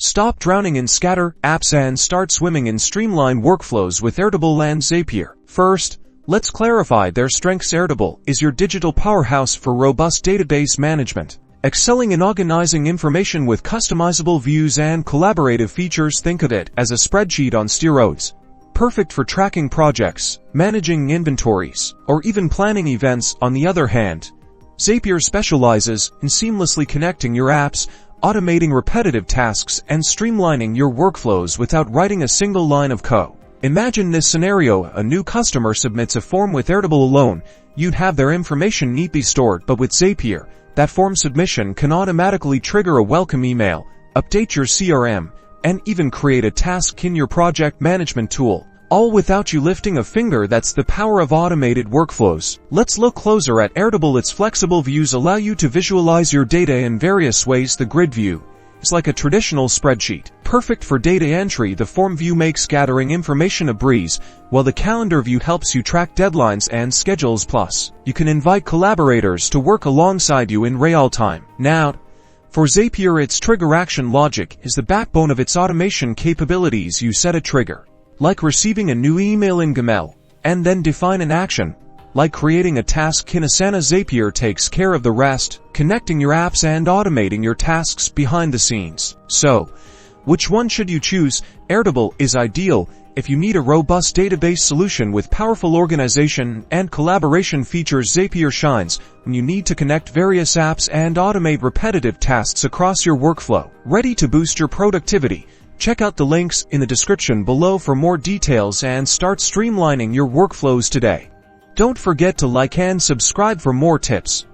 Stop drowning in scatter apps and start swimming in streamline workflows with Airtable and Zapier. First, let's clarify their strengths. Airtable is your digital powerhouse for robust database management. Excelling in organizing information with customizable views and collaborative features. Think of it as a spreadsheet on steroids. Perfect for tracking projects, managing inventories, or even planning events. On the other hand, Zapier specializes in seamlessly connecting your apps, automating repetitive tasks, and streamlining your workflows without writing a single line of code. Imagine this scenario: a new customer submits a form with Airtable alone. You'd have their information neatly stored, but with Zapier, that form submission can automatically trigger a welcome email, update your CRM, and even create a task in your project management tool, all without you lifting a finger. That's the power of automated workflows. Let's look closer at Airtable. Its flexible views allow you to visualize your data in various ways. The grid view is like a traditional spreadsheet, perfect for data entry. The form view makes gathering information a breeze, while the calendar view helps you track deadlines and schedules. Plus, you can invite collaborators to work alongside you in real time. Now, for Zapier, its trigger action logic is the backbone of its automation capabilities. You set a trigger, like receiving a new email in Gmail, and then define an action, like creating a task in Asana. Zapier takes care of the rest, connecting your apps and automating your tasks behind the scenes. So, which one should you choose? Airtable is ideal if you need a robust database solution with powerful organization and collaboration features. Zapier shines when you need to connect various apps and automate repetitive tasks across your workflow. Ready to boost your productivity? Check out the links in the description below for more details and start streamlining your workflows today. Don't forget to like and subscribe for more tips.